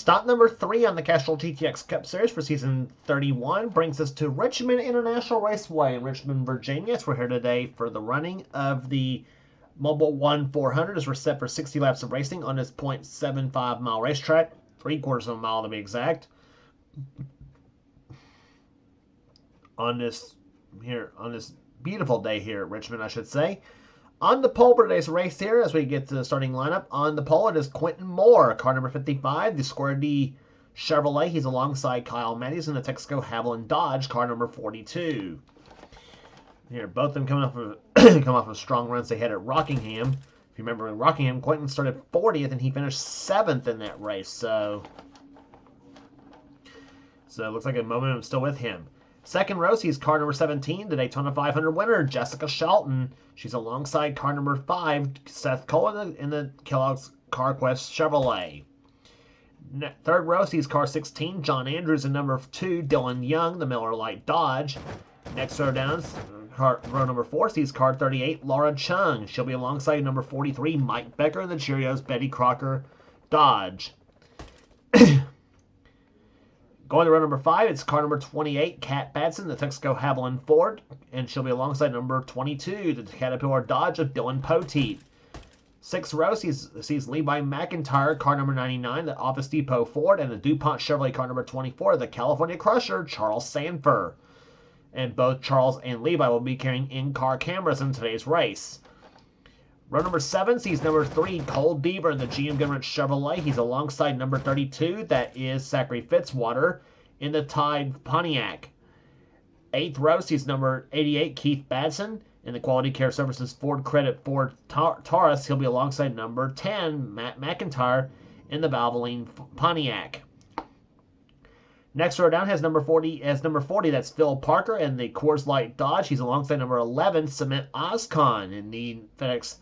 Stop number 3 on the Castrol GTX Cup Series for Season 31 brings us to Richmond International Raceway in Richmond, Virginia. So we're here today for the running of the Mobil 1 400 as we're set for 60 laps of racing on this 0.75 mile racetrack, 3/4 of a mile to be exact. On this beautiful day here at Richmond, I should say. On the pole for today's race here, as we get to the starting lineup, on the pole it is Quentin Moore, car number 55, the Square D Chevrolet. He's alongside Kyle Matthews in the Texaco Haviland Dodge, car number 42. Here, both of them coming off of strong runs they had at Rockingham. If you remember in Rockingham, Quentin started 40th and he finished 7th in that race. So it looks like a momentum still with him. Second row sees car number 17, the Daytona 500 winner, Jessica Shelton. She's alongside car number 5, Seth Cole in the Kellogg's CarQuest Chevrolet. Third row sees car 16, John Andrews, and number 2, Dylan Young, the Miller Lite Dodge. Next row down, row number 4 sees car 38, Laura Chung. She'll be alongside number 43, Mike Becker, in the Cheerios Betty Crocker Dodge. Going to row number 5, it's car number 28, Kat Batson, the Texaco Haviland Ford, and she'll be alongside number 22, the Caterpillar Dodge of Dylan Poteet. Sixth row sees Levi McIntyre, car number 99, the Office Depot Ford, and the DuPont Chevrolet car number 24, the California Crusher, Charles Sanford. And both Charles and Levi will be carrying in-car cameras in today's race. Row number 7 sees number 3, Cole Deaver in the GM Goodrich Chevrolet. He's alongside number 32, that is Zachary Fitzwater, in the Tide Pontiac. 8th row sees number 88, Keith Badson, in the Quality Care Services Ford Credit Ford Taurus. He'll be alongside number 10, Matt McIntyre, in the Valvoline Pontiac. Next row down has number 40, that's Phil Parker, in the Coors Light Dodge. He's alongside number 11, Cement Oscon, in the FedEx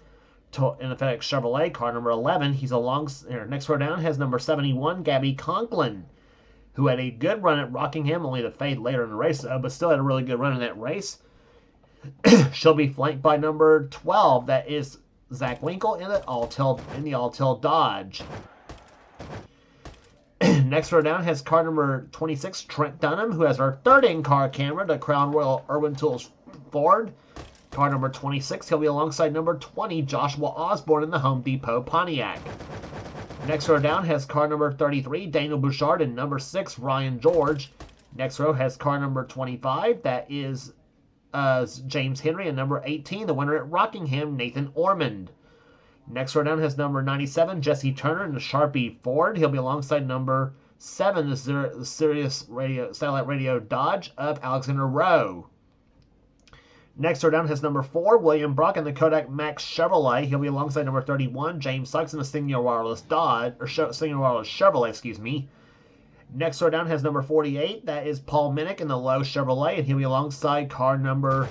Chevrolet, car number 11. He's next row down has number 71, Gabby Conklin, who had a good run at Rockingham, only to fade later in the race, but still had a really good run in that race. She'll be flanked by number 12, that is Zach Winkle, in the Alltel Dodge. Next row down has car number 26, Trent Dunham, who has our third in-car camera, the Crown Royal Irwin Tools Ford. Car number 26, he'll be alongside number 20, Joshua Osborne, in the Home Depot Pontiac. Next row down has car number 33, Daniel Bouchard, and number 6, Ryan George. Next row has car number 25, that is James Henry, and number 18, the winner at Rockingham, Nathan Ormond. Next row down has number 97, Jesse Turner, in the Sharpie Ford. He'll be alongside number 7, the Sirius Satellite Radio Dodge of Alexander Rowe. Next row down has number 4, William Brock, in the Kodak Max Chevrolet. He'll be alongside number 31, James Sykes, in the Signor Wireless Chevrolet, excuse me. Next row down has number 48, that is Paul Minnick, in the Lowe Chevrolet, and he'll be alongside car number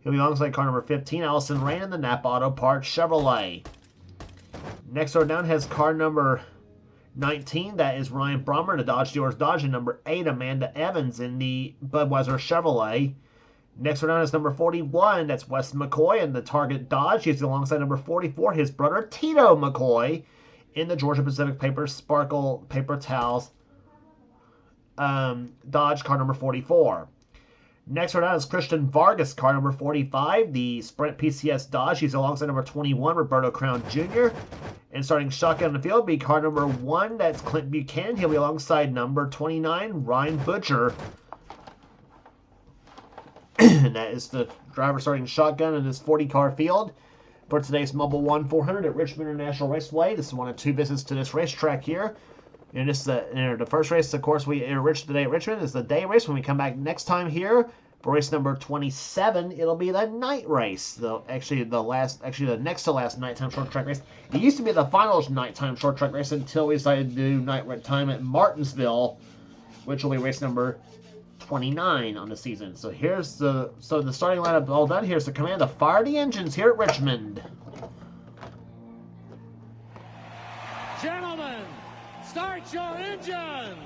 15, Allison Rain, in the Napa Auto Parts Chevrolet. Next row down has car number 19, that is Ryan Brommer, the Dodge Dealers Dodge, and number 8, Amanda Evans, in the Budweiser Chevrolet. Next row down is number 41, that's Wes McCoy, in the Target Dodge. He's alongside number 44, his brother Tito McCoy, in the Georgia Pacific Paper Sparkle Paper Towels Dodge, car number 44. Next row down is Christian Vargas, car number 45, the Sprint PCS Dodge. He's alongside number 21, Roberto Crown Jr. And starting shotgun in the field will be car number 1, that's Clint Buchanan. He'll be alongside number 29, Ryan Butcher. And that is the driver starting shotgun in this 40-car field for today's Mobil 1 400 at Richmond International Raceway. This is one of 2 visits to this racetrack here. And this is the first race, of course, we enriched today at Richmond is the day race. When we come back next time here for race number 27, it'll be the night race. The next to last nighttime short track race. It used to be the finals nighttime short track race until we decided to do night time at Martinsville, which will be race number 29 on the season. So here's the starting lineup all done. Here's the command to fire the engines here at Richmond. Gentlemen, start your engines!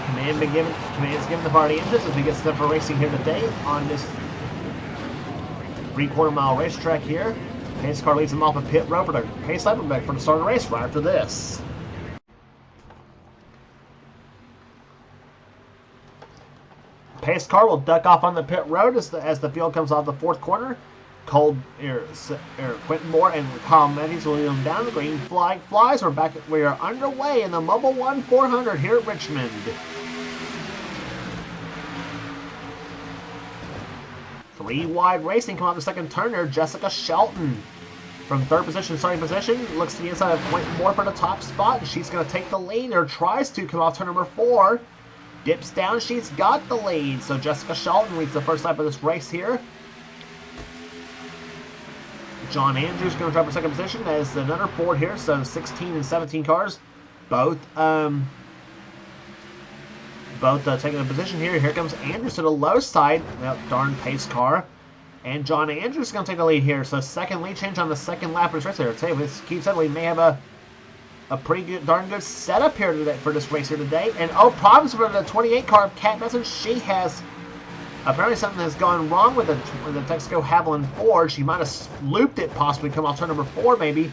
Command is given to fire the engines as we get set for racing here today on this 3/4 mile racetrack here Pace car leads him off a pit road for the pace lap back for the start of the race right after this. Pace car will duck off on the pit road as the field comes off the fourth corner. Quentin Moore and Kyle Matthews will lead them down. The green flag flies. We are underway in the Mobil 1 400 here at Richmond. Three wide racing come out the second turn there. Jessica Shelton from third position, starting position, looks to the inside of Quentin Moore for the top spot, and she's going to take the lead, or tries to come off turn number 4. Dips down, she's got the lead. So Jessica Shelton leads the first lap of this race here. John Andrews going to drive for second position as another Ford here. So 16 and 17 cars, both taking a position here. Here comes Andrews to the low side. Well, darn pace car. And John Andrews is going to take the lead here. So second lead change on the second lap of this race here. I'd say if this keeps up, we may have a pretty good, darn good setup here today for this race here today. And problems for the 28 car of Kat Benson. She has apparently something has gone wrong with the Texaco Haviland Ford. She might have looped it, possibly come off turn number 4 maybe.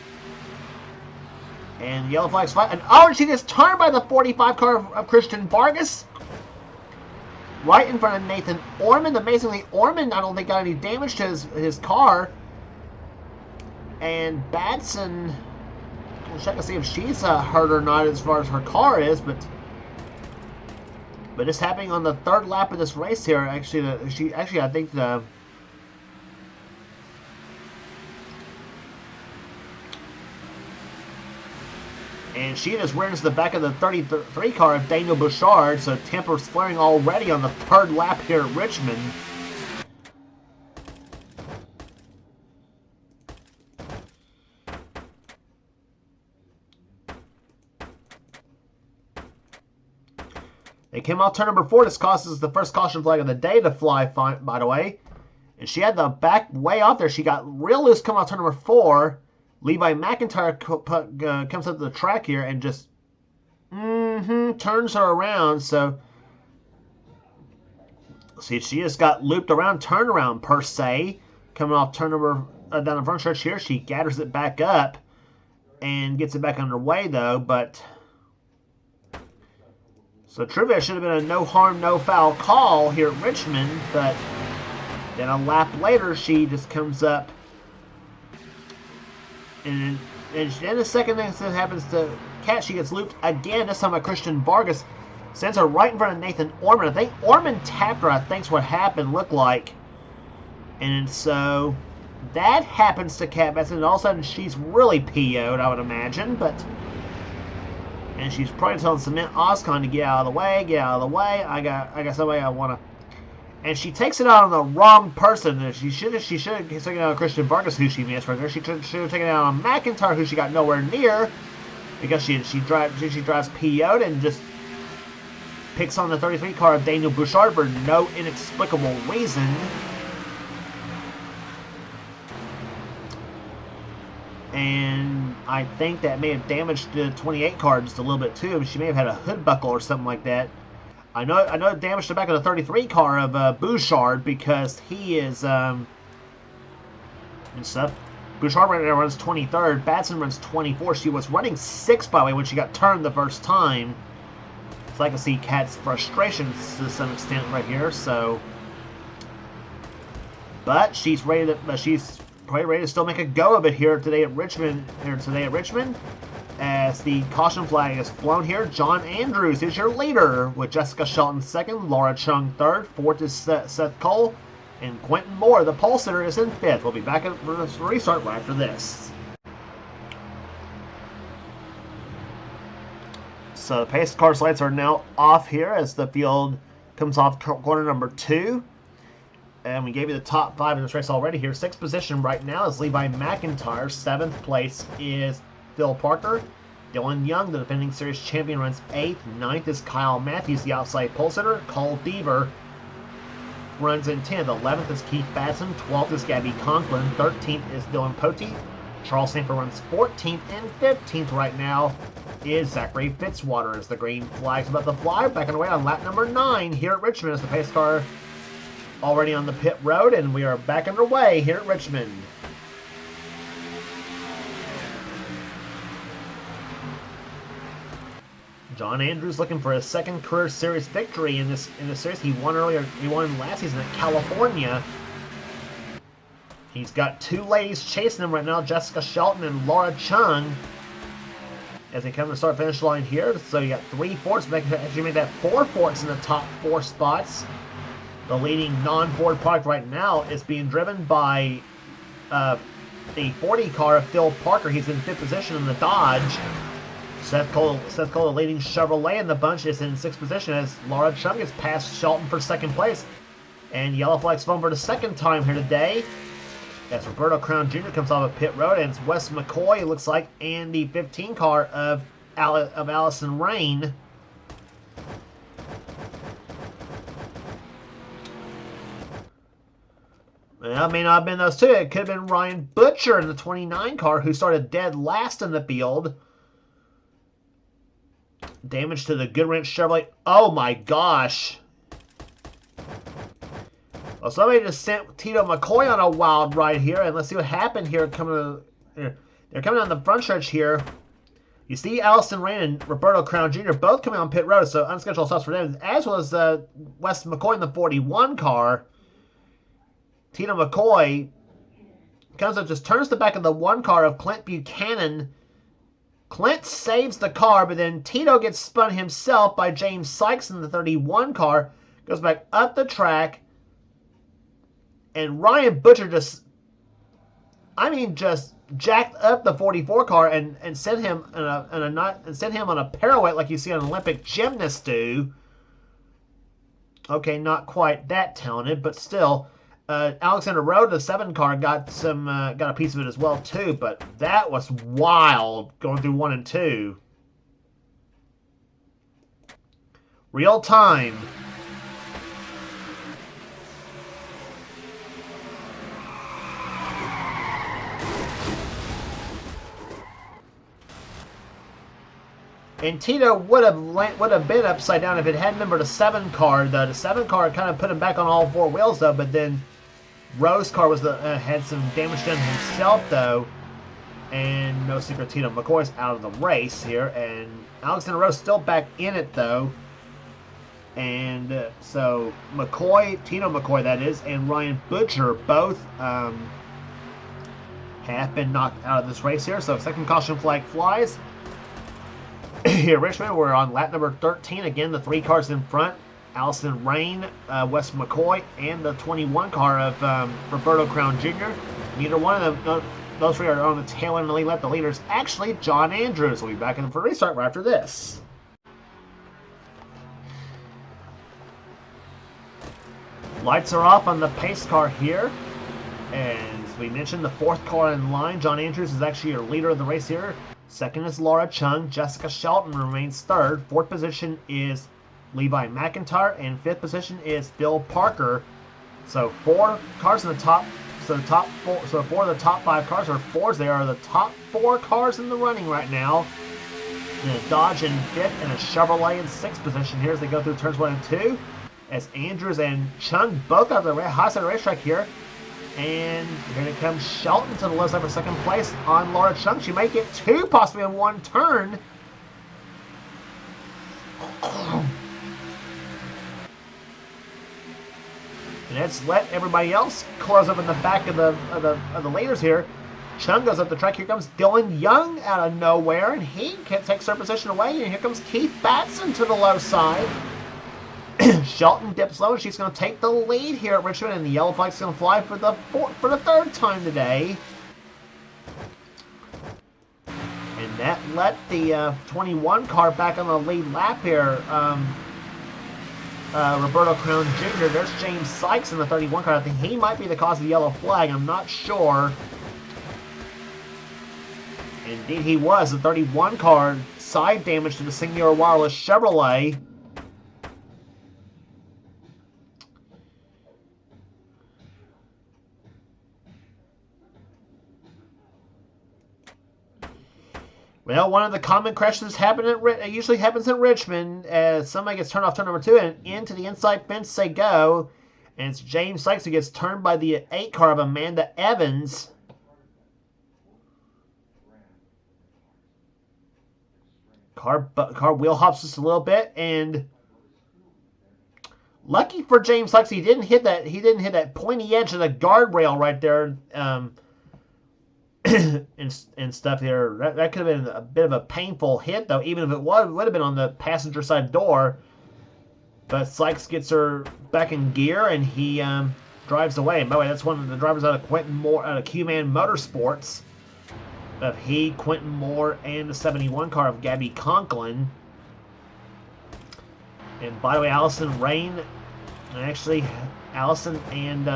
And yellow flag's fly. And she just turned by the 45 car of Christian Vargas. Right in front of Nathan Ormond. Amazingly, Ormond, I don't think got any damage to his car. And Batson, we'll check to see if she's hurt or not as far as her car is, but it's happening on the third lap of this race here. Actually, I think the and she just rears the back of the 33 car of Daniel Bouchard, so tempers flaring already on the third lap here at Richmond. They came off turn number 4. This causes the first caution flag of the day to fly, by the way. And she had the back way off there. She got real loose coming off turn number 4. Levi McIntyre comes up to the track here and just turns her around. So, see, she just got looped around, turnaround per se. Coming off turn number, down the front stretch here, she gathers it back up and gets it back underway though. But, so trivia should have been a no harm, no foul call here at Richmond. But then a lap later, she just comes up. And then the second thing that happens to Kat, she gets looped again, this time by Christian Vargas. Sends her right in front of Nathan Ormond. I think Ormond tapped her, I think's what happened, looked like. And so that happens to Kat Benson, and all of a sudden she's really PO'd, I would imagine. And she's probably telling Cement Oscon to get out of the way, I got somebody I want to. And she takes it out on the wrong person. She should have taken it out on Christian Vargas, who she missed right there. She should have taken it out on McIntyre, who she got nowhere near, because she drives PO'd and just picks on the 33 car of Daniel Bouchard for no inexplicable reason. And I think that may have damaged the 28 car just a little bit too. She may have had a hood buckle or something like that. I know it damaged the back of the 33 car of Bouchard, because he is and stuff. Bouchard right now runs 23rd. Batson runs 24th. She was running 6th, by the way, when she got turned the first time. So I can see Kat's frustrations to some extent right here. So, but she's ready to. She's probably ready to still make a go of it here today at Richmond. As the caution flag is flown here, John Andrews is your leader, with Jessica Shelton second, Laura Chung third, fourth is Seth Cole, and Quentin Moore, the pole sitter, is in fifth. We'll be back at the restart right after this. So the pace car lights are now off here as the field comes off corner number 2. And we gave you the top 5 in this race already here. 6th position right now is Levi McIntyre. 7th place is Phil Parker. Dylan Young, the defending series champion, runs 8th. 9th is Kyle Matthews, the outside pole sitter. Cole Deaver runs in 10th. 11th is Keith Batson. 12th is Gabby Conklin. 13th is Dylan Pote. Charles Sanford runs 14th, and 15th right now is Zachary Fitzwater as the green flag's about to fly. Back on the way on lap number 9 here at Richmond as the pace car already on the pit road, and we are back underway here at Richmond. John Andrews looking for his second career series victory in this series. He won earlier. He won last season at California. He's got two ladies chasing him right now, Jessica Shelton and Laura Chung, as they come to the start-finish line here. So you got 3 Fords. Actually made that 4 Fords in the top 4 spots. The leading non-Ford product right now is being driven by the 40 car of Phil Parker. He's in 5th position in the Dodge. Seth Cole, the leading Chevrolet in the bunch, is in 6th position as Laura Chung gets past Shelton for 2nd place. And Yellow Flag's phone for the 2nd time here today, as Roberto Crown Jr. comes off of pit road, and it's Wes McCoy, it looks like, and the 15 car of Allison Rain. Well, it may not have been those two. It could have been Ryan Butcher in the 29 car, who started dead last in the field. Damage to the Goodwrench Chevrolet. Oh my gosh. Well, somebody just sent Tito McCoy on a wild ride here, and let's see what happened here. They're coming on the front stretch here. You see Allison Rain and Roberto Crown Jr. both coming on pit road, so unscheduled stops for them, as well as Wes McCoy in the 41 car. Tito McCoy comes up, just turns the back of the 1 car of Clint Buchanan. Clint saves the car, but then Tito gets spun himself by James Sykes in the 31 car. Goes back up the track. And Ryan Butcher just jacked up the 44 car and sent him on a pirouette like you see an Olympic gymnast do. Okay, not quite that talented, but still. Alexander Rowe, the 7 car, got a piece of it as well too, but that was wild going through 1 and 2. Real time. And Tito would have been upside down if it hadn't been for the 7 car. The 7 car kind of put him back on all 4 wheels though, but then Rowe's car had some damage done himself though, and no secret, Tito McCoy's out of the race here, and Alexander Rowe's still back in it though, and so Tito McCoy that is, and Ryan Butcher both have been knocked out of this race here. So 2nd caution flag flies. Here, Richmond, we're on lap number 13. Again, the 3 cars in front. Allison Rain, Wes McCoy, and the 21 car of Roberto Crown Jr. Neither one of them, those 3 are on the tail end of the lead lap. The leader is actually John Andrews. We'll be back in for a restart right after this. Lights are off on the pace car here. And as we mentioned, the 4th car in line, John Andrews, is actually your leader of the race here. 2nd is Laura Chung. Jessica Shelton remains 3rd. 4th position is Levi McIntyre, and 5th position is Bill Parker. So 4 cars in the top. So 4 of the top 5 cars are Fords. They are the top 4 cars in the running right now. And a Dodge in 5th and a Chevrolet in 6th position here as they go through turns 1 and 2. As Andrews and Chung both out of the high side of the racetrack here. And here comes Shelton to the left side for 2nd place on Laura Chung. She might get 2 possibly in 1 turn. And let's let everybody else close up in the back of the leaders here. Chung goes up the track. Here comes Dylan Young out of nowhere, and he takes her position away. And here comes Keith Batson to the low side. Shelton dips low, and she's going to take the lead here at Richmond, and the yellow flag's going to fly for the 3rd time today. And that let the 21 car back on the lead lap here. Roberto Crown Jr. There's James Sykes in the 31 car. I think he might be the cause of the yellow flag. I'm not sure. Indeed, he was. The 31 car side damage to the Singular Wireless Chevrolet. Well, one of the common crashes usually happens in Richmond as somebody gets turned off turn number 2 and into the inside fence they go. And it's James Sykes who gets turned by the 8 car of Amanda Evans. Car wheel hops just a little bit, and lucky for James Lux, he didn't hit that pointy edge of the guardrail right there, and stuff there. That could have been a bit of a painful hit, though. Even if it would have been on the passenger side door. But Sykes gets her back in gear, and he drives away. And by the way, that's one of the drivers out of Q-Man Motorsports. Of he, Quentin Moore, and the 71 car of Gabby Conklin. And by the way, Allison Rain, actually, Allison and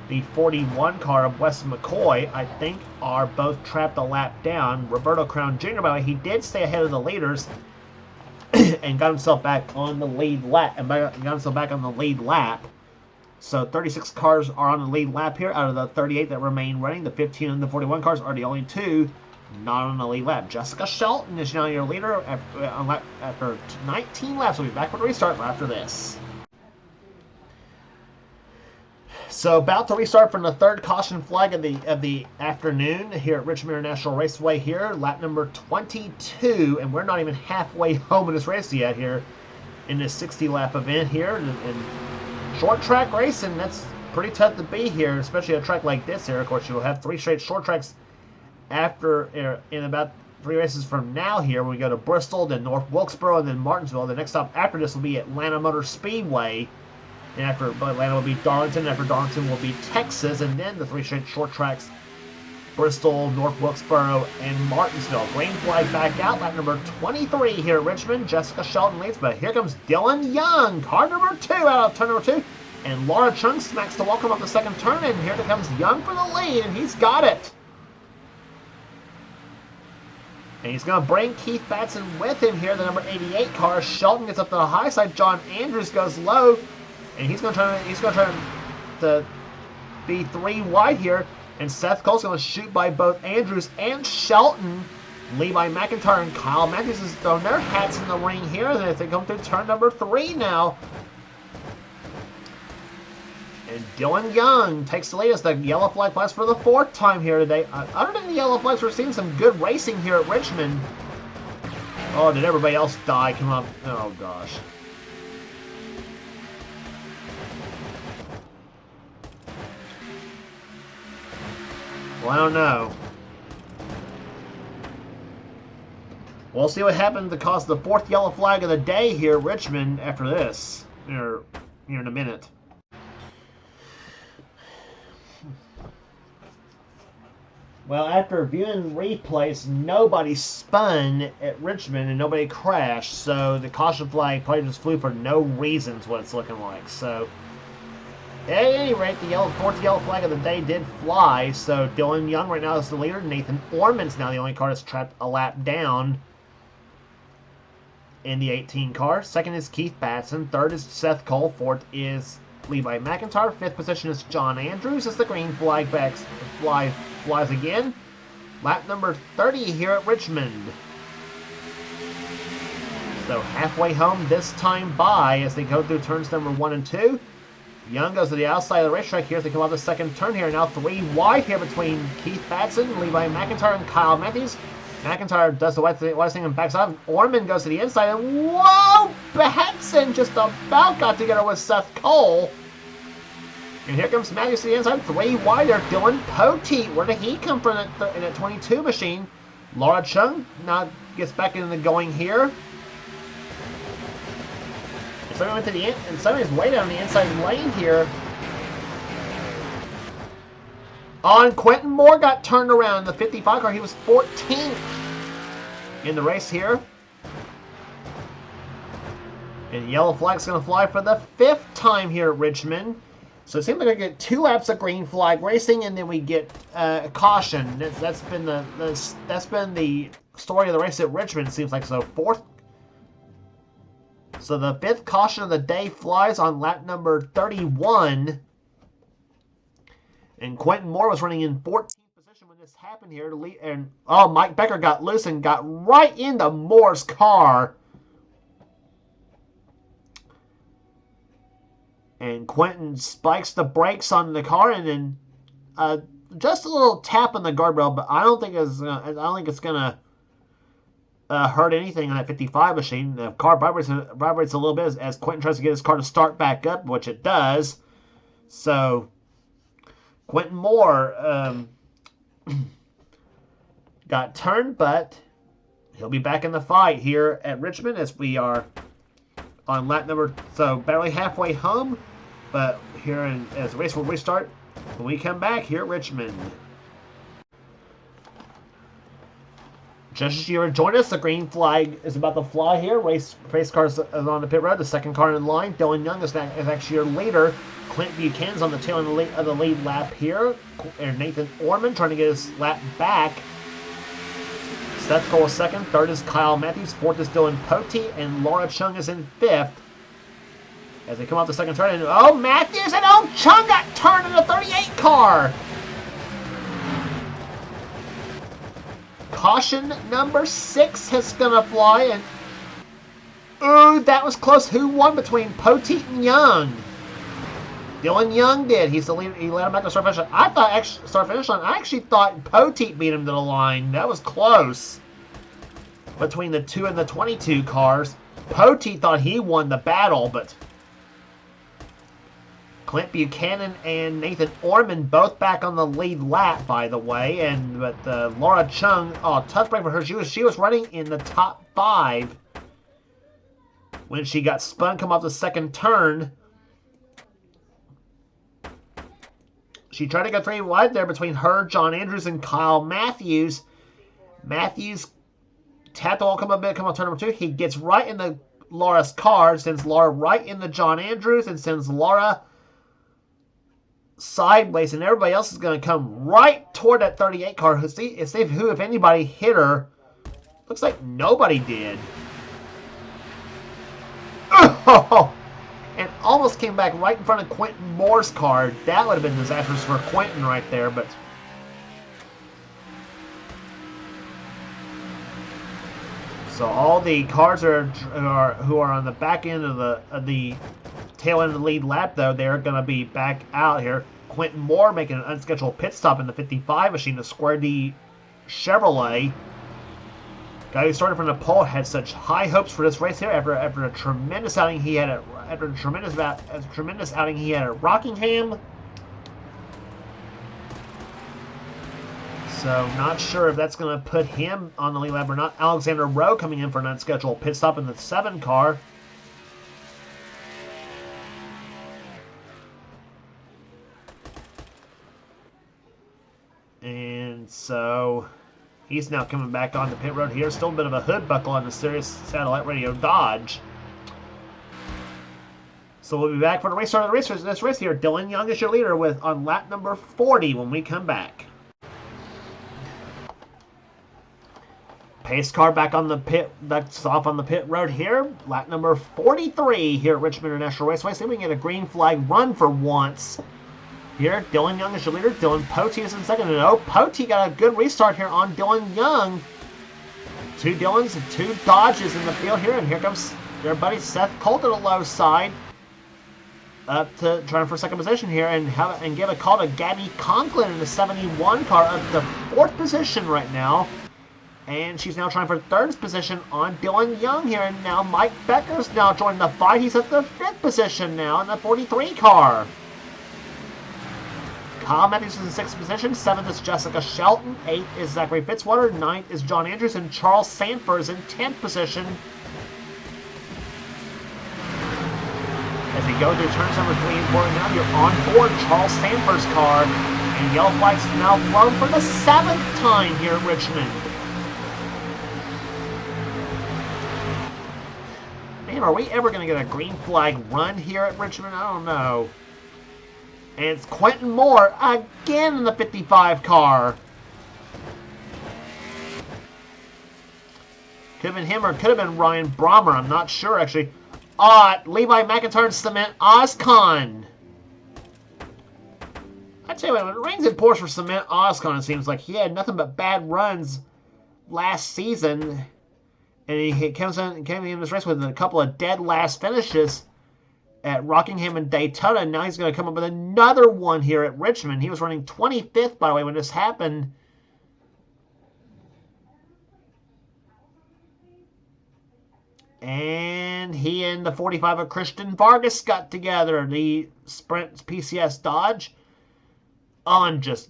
the 41 car of Wes McCoy, I think, are both trapped a lap down. Roberto Crown Jr., by the way, he did stay ahead of the leaders and got himself back on the lead lap. So 36 cars are on the lead lap here out of the 38 that remain running. The 15 and the 41 cars are the only two not on the lead lap. Jessica Shelton is now your leader after 19 laps. We'll be back with a restart after this. So about to restart from the third caution flag of the afternoon here at Richmond International Raceway here, lap number 22, and we're not even halfway home in this race yet here in this 60-lap event here. And short track racing, that's pretty tough to be here, especially a track like this here. Of course, you'll have 3 straight short tracks after in about 3 races from now here. When we go to Bristol, then North Wilkesboro, and then Martinsville. The next stop after this will be Atlanta Motor Speedway. And after Atlanta will be Darlington. After Darlington will be Texas. And then the 3 straight short tracks, Bristol, North Wilkesboro, and Martinsville. Green flag back out. Lap number 23 here at Richmond. Jessica Shelton leads, but here comes Dylan Young. Car number 2 out of turn number 2. And Laura Chung smacks the welcome up the second turn. And here comes Young for the lead. And he's got it. And he's going to bring Keith Batson with him here, the number 88 car. Shelton gets up to the high side. John Andrews goes low. And he's going to try to be 3 wide here. And Seth Cole's going to shoot by both Andrews and Shelton. Levi McIntyre and Kyle Matthews is throwing their hats in the ring here as they come through turn number 3 now. And Dylan Young takes the lead as the yellow flag flies for the 4th time here today. Other than the yellow flags, we're seeing some good racing here at Richmond. Oh, did everybody else die? Come on. Oh, gosh. Well, I don't know. We'll see what happens to cause the 4th yellow flag of the day here at Richmond after this. Here in a minute. Well, after viewing replays, nobody spun at Richmond and nobody crashed. So the caution flag probably just flew for no reason is what it's looking like. So at any rate, the 4th yellow flag of the day did fly. So Dylan Young right now is the leader. Nathan Orman's now the only car that's trapped a lap down in the 18 car. 2nd is Keith Batson. 3rd is Seth Cole. 4th is Levi McIntyre. 5th position is John Andrews as the green flag flies again. Lap number 30 here at Richmond. So halfway home this time by as they go through turns number 1 and 2. Young goes to the outside of the racetrack here as they come off the 2nd turn here. Now 3 wide here between Keith Batson, Levi McIntyre, and Kyle Matthews. McIntyre does the white thing and backs off. Orman goes to the inside, and whoa! Batson just about got together with Seth Cole. And here comes Matthews to the inside. 3 wide there. Dylan Poteet. Where did he come from in that 22 machine? Laura Chung now gets back into the going here. And somebody went to the end, and somebody's way down the inside lane here. On Quentin Moore got turned around in the 55 car. He was 14th in the race here. And yellow flag's going to fly for the 5th time here at Richmond. So it seems like I get 2 laps of green flag racing, and then we get a caution. That's been the story of the race at Richmond. It seems like so. 4th. So the 5th caution of the day flies on lap number 31. And Quentin Moore was running in 14th position when this happened here. And Mike Becker got loose and got right into Moore's car. And Quentin spikes the brakes on the car, and then just a little tap on the guardrail. But I don't think it's gonna hurt anything on that 55 machine. The car vibrates a little bit as Quentin tries to get his car to start back up, which it does. So Quentin Moore got turned, but he'll be back in the fight here at Richmond as we are on lap number, so barely halfway home. But here as the race will restart when we come back here at Richmond. Just as you join us, the green flag is about to fly here. Race car is on the pit road. The second car in line, Dylan Young, is actually your leader. Clint Buchanan's on the tail end of the lead lap here. And Nathan Orman trying to get his lap back. Seth Cole is second. Third is Kyle Matthews. Fourth is Dylan Pote. And Laura Chung is in fifth. As they come off the second turn. And Matthews and Chung got turned in the 38 car. Caution number 6 is going to fly. And ooh, that was close. Who won between Poteet and Young? Dylan Young did. He's the leader. He led him back to start finish line. I actually thought Poteet beat him to the line. That was close. Between the 2 and the 22 cars. Poteet thought he won the battle, but Clint Buchanan and Nathan Orman both back on the lead lap, by the way. But Laura Chung, tough break for her. She was running in the top 5 when she got spun, come off the second turn. She tried to go 3 wide there between her, John Andrews, and Kyle Matthews. Matthews tapped the wall, come on turn number 2. He gets right in the Laura's car, sends Laura right in the John Andrews, and sends Laura sideways, and everybody else is going to come right toward that 38 car. See who, if anybody, hit her. Looks like nobody did. Oh! And almost came back right in front of Quentin Moore's car. That would have been disastrous for Quentin right there, but so all the cars who are on the back end of the tail end of the lead lap, though, they're going to be back out here. Quentin Moore making an unscheduled pit stop in the 55 machine, the Square D Chevrolet. Guy who started from the pole had such high hopes for this race here after a tremendous outing he had at Rockingham. So not sure if that's going to put him on the lead lap or not. Alexander Rowe coming in for an unscheduled pit stop in the 7 car. And so he's now coming back on the pit road here. Still a bit of a hood buckle on the Sirius Satellite Radio Dodge. So we'll be back for the race start of the race. This race here, Dylan Young is your leader on lap number 40 when we come back. Pace car back on the pit. That's off on the pit road here. Lap number 43 here at Richmond International Raceway. See if we can get a green flag run for once. Here, Dylan Young is your leader. Dylan Pote is in second. And Pote got a good restart here on Dylan Young. 2 Dylans and 2 Dodges in the field here. And here comes their buddy Seth Cole to the low side. Up to trying for second position here. And give a call to Gabby Conklin in the 71 car up to 4th position right now. And she's now trying for 3rd position on Dylan Young here. And now Mike Becker's now joined the fight. He's at the 5th position now in the 43 car. Kyle Matthews is in 6th position. 7th is Jessica Shelton. 8th is Zachary Fitzwater. 9th is John Andrews. And Charles Sanford is in 10th position. As we go through turns number 3 and 4, now you're on board Charles Sanford's car. And yellow flags now blown for the 7th time here at Richmond. Man, are we ever going to get a green flag run here at Richmond? I don't know. And it's Quentin Moore again in the 55 car. Could have been him or it could have been Ryan Brommer. I'm not sure, actually. Levi McIntyre and Cement Oscon. I tell you what, when it rains and pours for Cement Oscon, it seems like he had nothing but bad runs last season. And he came in this race with a couple of dead last finishes at Rockingham and Daytona. Now he's going to come up with another one here at Richmond. He was running 25th, by the way, when this happened. And he and the 45 of Christian Vargas got together. The Sprint PCS Dodge. On just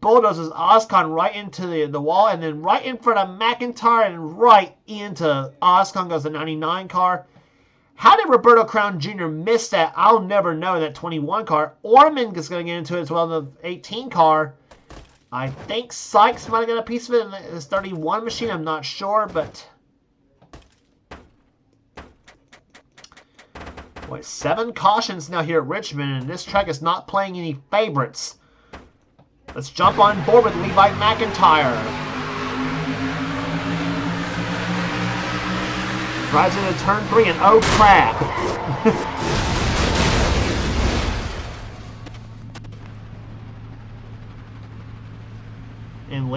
bulldozes Ozcon right into the wall, and then right in front of McIntyre and right into Ozcon goes the 99 car. How did Roberto Crown Jr. miss that? I'll never know. That 21 car. Orman is going to get into it as well in the 18 car. I think Sykes might have got a piece of it in his 31 machine. I'm not sure, but... Boy, 7 cautions now here at Richmond, and this track is not playing any favorites. Let's jump on board with Levi McIntyre. Drives into turn 3 and oh crap. and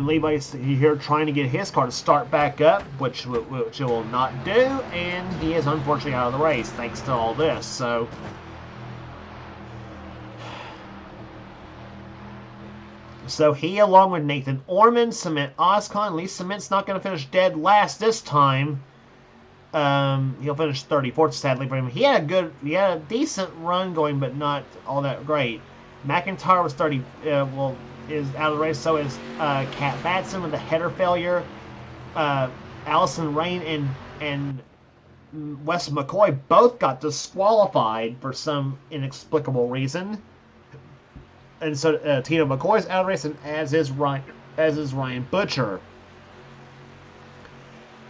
Levi's here trying to get his car to start back up, which it will not do, and he is unfortunately out of the race thanks to all this. So he, along with Nathan Orman, Cement Ozcon. At least Cement's not going to finish dead last this time. He'll finish 34th, sadly for him. He had a decent run going, but not all that great. McIntyre was 30. Is out of the race. So is Cat Batson with a header failure. Allison Rain and Wes McCoy both got disqualified for some inexplicable reason. And so Tino McCoy's out of the race, and as is Ryan Butcher.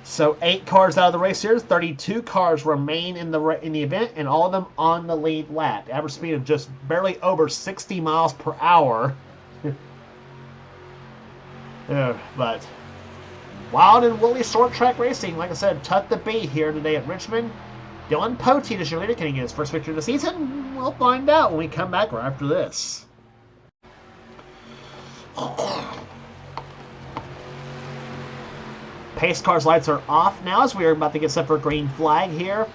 So 8 cars out of the race here. 32 cars remain in the event, and all of them on the lead lap. Average speed of just barely over 60 miles per hour. But wild and woolly short track racing, like I said, tough to beat here today at Richmond. Dylan Poteet is your leader. Can he get his first victory of the season? We'll find out when we come back right after this. Pace car's lights are off now as we are about to get set for a green flag here.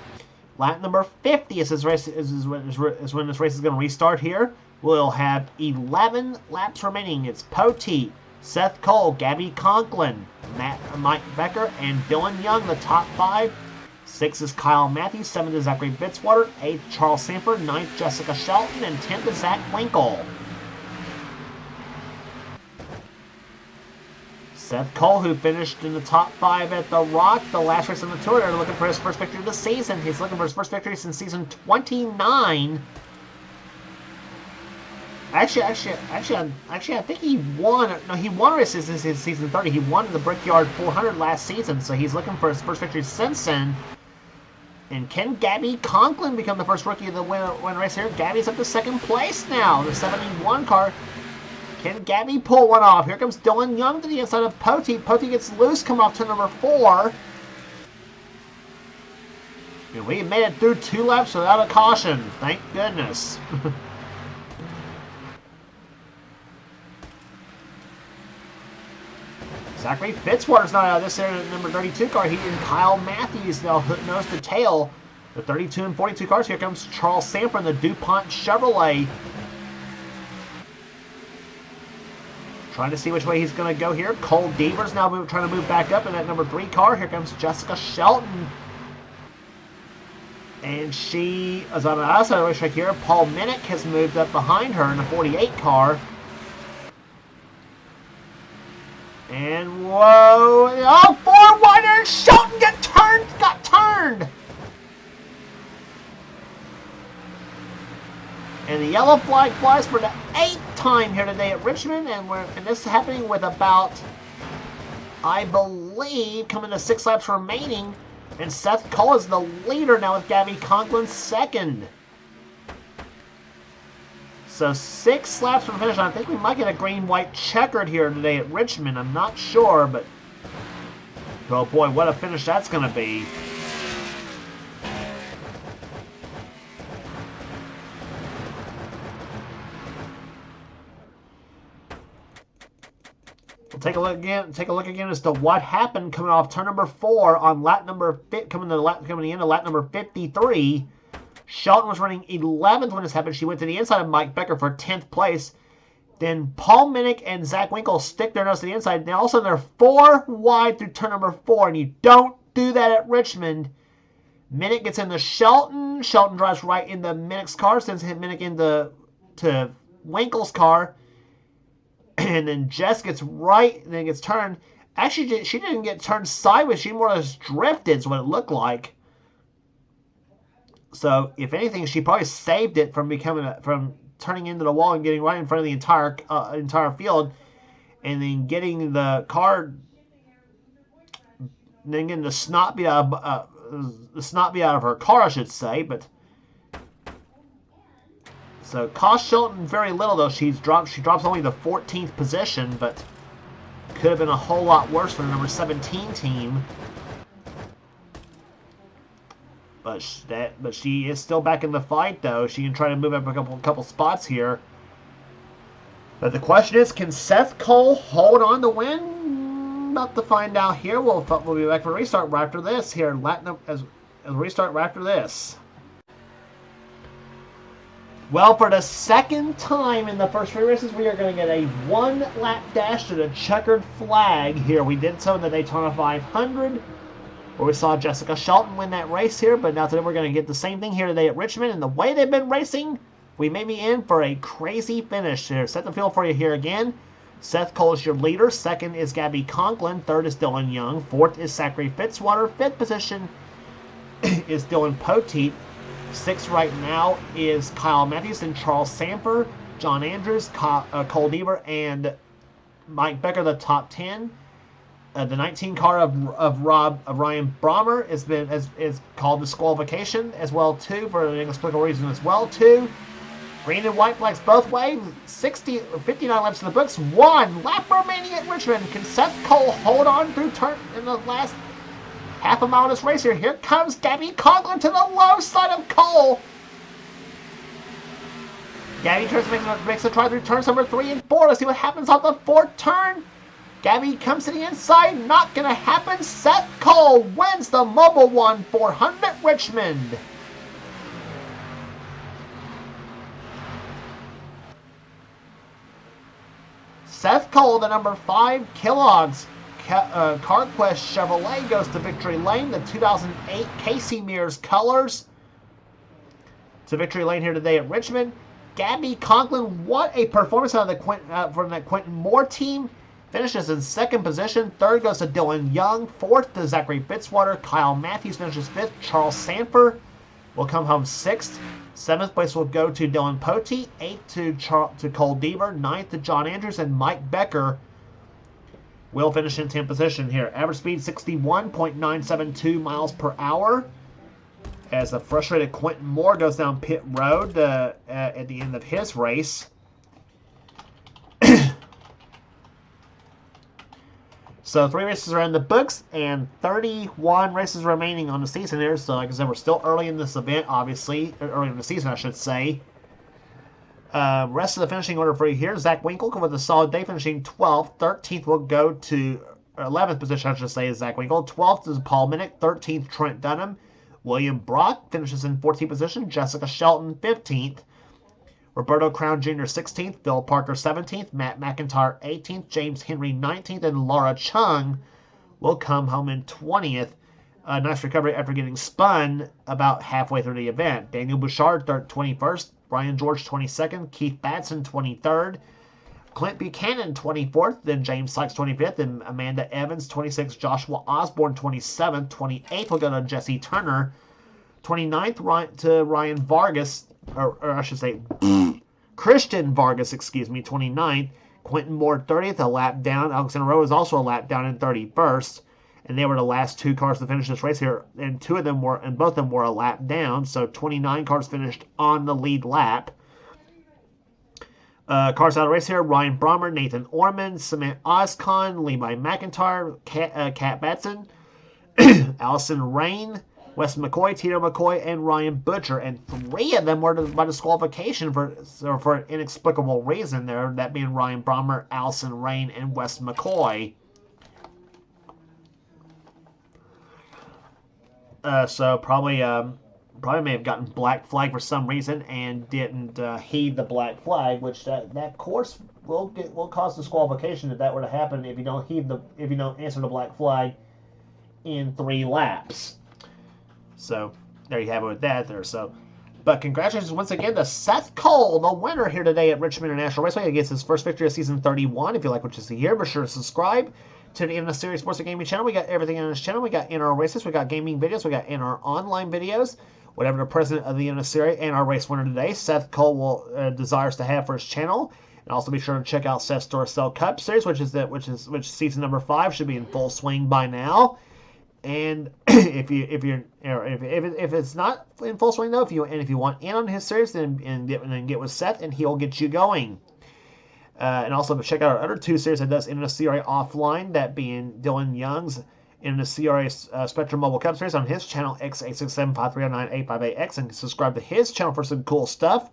Lap number 50 is when this race is going to restart here. We'll have 11 laps remaining. It's Poteet, Seth Cole, Gabby Conklin, Mike Becker, and Dylan Young, the top 5. 6 is Kyle Matthews, 7 is Zachary Bitswater, 8th Charles Sanford, 9th Jessica Shelton, and 10th is Zach Winkle. Seth Cole, who finished in the top 5 at the Rock, the last race on the tour, they're looking for his first victory of the season. He's looking for his first victory since season 29. Actually, I think he won. No, he won races in season 30. He won the Brickyard 400 last season, so he's looking for his first victory since then. And can Gabby Conklin become the first rookie of the win race here? Gabby's up to second place now. The 71 car. Can Gabby pull one off? Here comes Dylan Young to the inside of Poteet. Poteet gets loose, coming off to number 4. And we made it through 2 laps without a caution. Thank goodness. Zachary Fitzwater's not out of this area. Number 32 car. He and Kyle Matthews now nose to tail. The 32 and 42 cars. Here comes Charles Sanford in the DuPont Chevrolet. Trying to see which way he's going to go here. Cole Devers now trying to move back up in that number 3 car. Here comes Jessica Shelton. And she is on the outside of the racetrack here. Paul Minnick has moved up behind her in the 48 car. And whoa. Oh, 4 wider. Shelton got turned. And the yellow flag flies for the 8th time here today at Richmond, and this is happening with about, I believe, coming to 6 laps remaining, and Seth Cole is the leader now with Gabby Conklin second. So 6 laps from finish. I think we might get a green-white checkered here today at Richmond. I'm not sure, but oh boy, what a finish that's going to be. Take a look again as to what happened coming off turn number 4 on lap number coming into lap number 53. Shelton was running 11th when this happened. She went to the inside of Mike Becker for 10th place. Then Paul Minnick and Zach Winkle stick their nose to the inside. Now all of a sudden they're 4 wide through turn number 4, and you don't do that at Richmond. Minnick gets into Shelton. Shelton drives right into Minnick's car, sends Minnick into Winkle's car. And then Jess gets right and then gets turned. Actually, she didn't get turned sideways. She more or less drifted is what it looked like. So, if anything, she probably saved it from from turning into the wall and getting right in front of the entire field, and then getting the car, then getting the snot beat out of her car, I should say. But so cost Shelton very little though. She drops only the 14th position, but could have been a whole lot worse for the number 17 team. But she is still back in the fight, though. She can try to move up a couple spots here. But the question is, can Seth Cole hold on to win? About to find out here. We'll be back for a restart right after this. Here, as restart right after this. Well, for the second time in the first 3 races, we are going to get a 1-lap dash to the checkered flag here. We did so in the Daytona 500. Where we saw Jessica Shelton win that race here, but now today we're going to get the same thing here today at Richmond. And the way they've been racing, we may be in for a crazy finish here. Set the field for you here again. Seth Cole is your leader. Second is Gabby Conklin. Third is Dylan Young. Fourth is Zachary Fitzwater. Fifth position is Dylan Poteet. Sixth right now is Kyle Matthews and Charles Sanford. John Andrews, Cole Deaver, and Mike Becker, the top 10. The 19 car of Ryan Brommer is called disqualification as well too for an inexplicable reason as well too. Green and white flags both ways. 59 laps in the books. 1 lap remaining at Richmond. Can Seth Cole hold on through turn in the last half a mile of this race here? Here comes Gabby Conklin to the low side of Cole. Gabby makes a try through turns number 3 and 4. Let's see what happens on the 4th turn. Gabby comes to the inside. Not going to happen. Seth Cole wins the Mobil 1 400 at Richmond. Seth Cole, the number 5 Kellogg's CarQuest Chevrolet, goes to victory lane. The 2008 Casey Mears colors to victory lane here today at Richmond. Gabby Conklin, what a performance out of from that Quentin Moore team. Finishes in 2nd position. 3rd goes to Dylan Young. 4th to Zachary Fitzwater. Kyle Matthews finishes 5th. Charles Sanford will come home 6th. 7th place will go to Dylan Poteet. 8th to Cole Deaver. 9th to John Andrews. And Mike Becker will finish in 10th position here. Average speed 61.972 miles per hour. As the frustrated Quentin Moore goes down pit road at the end of his race. So 3 races are in the books and 31 races remaining on the season here. So like I said, we're still early in this event, obviously. Early in the season, I should say. Rest of the finishing order for you here. Zach Winkle with a solid day, finishing 12th. 13th will go to 11th position, I should say, is Zach Winkle. 12th is Paul Minnick. 13th, Trent Dunham. William Brock finishes in 14th position. Jessica Shelton, 15th. Roberto Crown Jr. 16th, Bill Parker 17th, Matt McIntyre 18th, James Henry 19th, and Laura Chung will come home in 20th. Nice recovery after getting spun about halfway through the event. Daniel Bouchard 21st, Brian George 22nd, Keith Batson 23rd, Clint Buchanan 24th, then James Sykes 25th, and Amanda Evans 26th, Joshua Osborne 27th, 28th will go to Jesse Turner, 29th to Ryan Vargas, or I should say Christian Vargas, 29th. Quentin Moore 30th, a lap down. Alexander Rowe is also a lap down in 31st. And they were the last 2 cars to finish this race here. And both of them were a lap down. So 29 cars finished on the lead lap. Cars out of race here. Ryan Brommer, Nathan Orman, Samant Oscon, Levi McIntyre, Kat Batson, Allison Rain, Wes McCoy, Tito McCoy, and Ryan Butcher, and 3 of them were by disqualification for an inexplicable reason there, that being Ryan Brommer, Allison Rain, and Wes McCoy. So probably may have gotten black flag for some reason and didn't heed the black flag, which that course will cause disqualification if that were to happen if you don't answer the black flag in 3 laps. So there you have it with that there. So, but congratulations once again to Seth Cole, the winner here today at Richmond International Raceway. He gets his first victory of season 31. If you like what you see here, be sure to subscribe to the NNSCRA Sports and Gaming channel. We got everything on this channel. We got NR races, we got gaming videos, we got NR online videos. Whatever the president of the NNSCRA and our race winner today, Seth Cole, will desires to have for his channel. And also be sure to check out Seth's Duracell Cup Series, which season number 5 should be in full swing by now. And if it's not in full swing though, if you want in on his series, then get with Seth, and he'll get you going. And also check out our other 2 series that does NNSCRA offline, that being Dylan Young's NNSCRA Spectrum Mobile Cup Series on his channel X8675309858X, and subscribe to his channel for some cool stuff.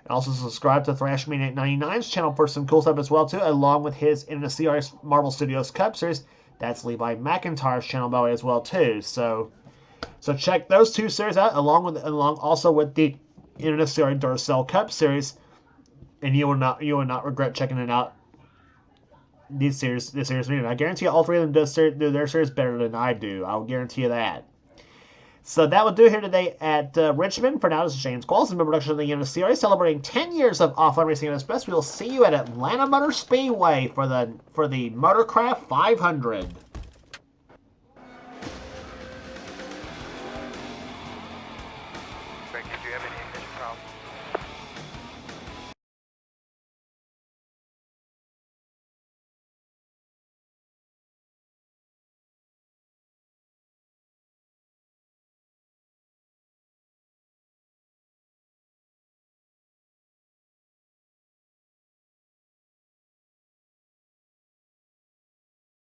And also subscribe to ThrashMan899's channel for some cool stuff as well too, along with his NNSCRA Marvel Studios Cup Series. That's Levi McIntyre's channel by the way as well too. So check those 2 series out along also with the NNSCRA Duracell Cup Series, and you will not regret checking it out. This series, I guarantee you all 3 of them do their series better than I do. I'll guarantee you that. So that will do here today at Richmond. For now, this is James Qualls, in production of the NNSCRA, celebrating 10 years of offline racing at its best. We will see you at Atlanta Motor Speedway for the Motorcraft 500.